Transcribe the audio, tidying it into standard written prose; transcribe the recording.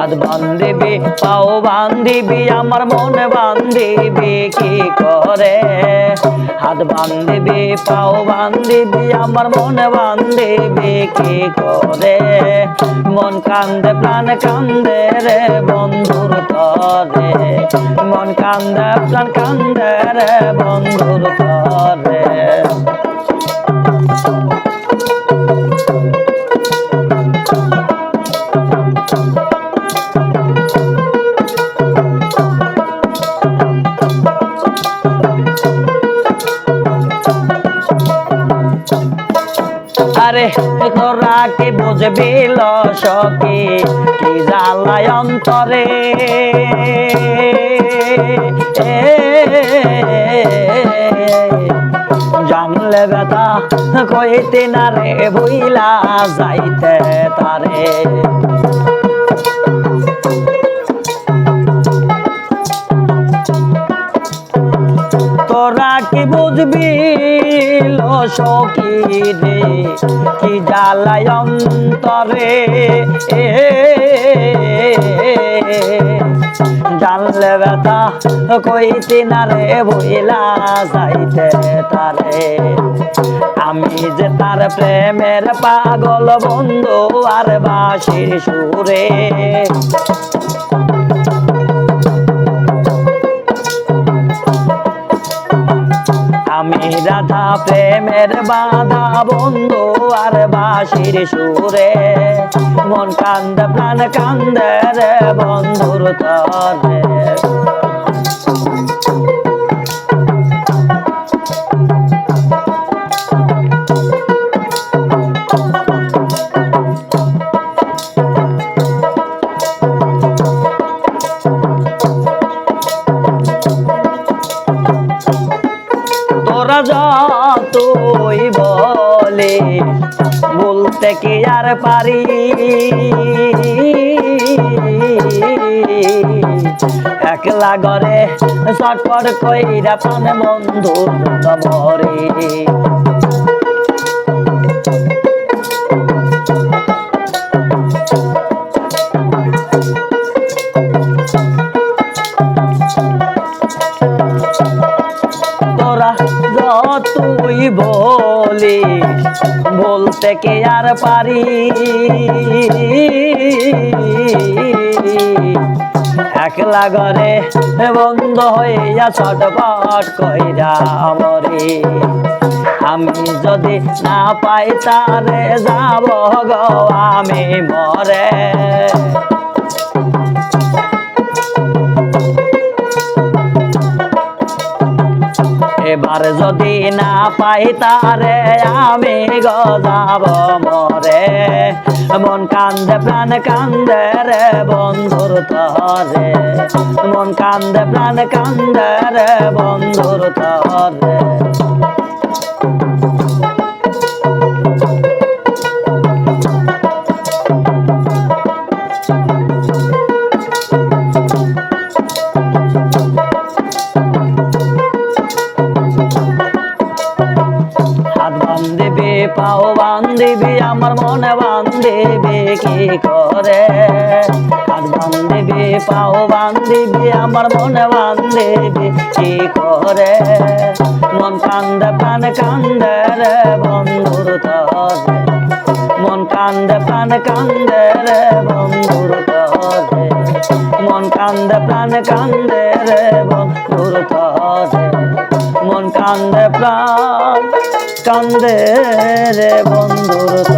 হাত বান্ধিবি পাও বান্ধিবি আমার মন বান্ধিবি কি করে হাত বান্ধিবি পাও বান্ধিবি আমার মন বান্ধিবি কি করে মন কান্দে প্রাণ কান্দে রে বন্ধুর তরে মন কান্দে প্রাণ কান্দে রে বন্ধুর তরে আরে তোরা কি বুঝবি সখী কি জ্বালায় অন্তরে জানলে ব্যথা কইতে না রে ভুইলা যাইতে তারে তোরা কি বুঝবি সখী রে কি জ্বালায় অন্তরে জানলে ব্যথা কইতে না রে ভুইলা যাইতে তারে আমি যে তার প্রেমের পাগল বন্ধু আর বাঁশির সুরে আমি রাধা প্রেমের বাধা বন্ধু আর বাঁশির সুরে মন কান্দে প্রাণ কান্দে রে বন্ধুর তরে তোরা যতই বলে বলতে কি আর পারি একলা ঘরে চটপট কইরা প্রাণ বন্ধুর মরে তুই বলি বলতে কে আর পারি একলা ঘরে বন্ধ হইয়া ছটপট কইরা মরে আমি যদি না পাই তারে যাব গো আমি মরে এবার যদি না পাই তারে আমি গজাব মরে মন কান্দে প্রাণ কান্দে রে বন্ধুর তরে মন কান্দে প্রাণ কান্দে রে বন্ধুর তরে বান্ধিবি পাও বান্ধিবি আমার মনে বান্ধিবি কি করে হাত বান্ধিবি পাও বান্ধিবি আমার মনে বান্ধিবি কি করে মন কান্দে প্রাণ কান্দে রে বন্ধুর তরে মন কান্দে প্রাণ কান্দে রে বন্ধুর তরে মন কান্দে প্রাণ কান্দে রে বন্ধুর তরে মন কান্দে প্রাণ কান্দে রে বন্ধুর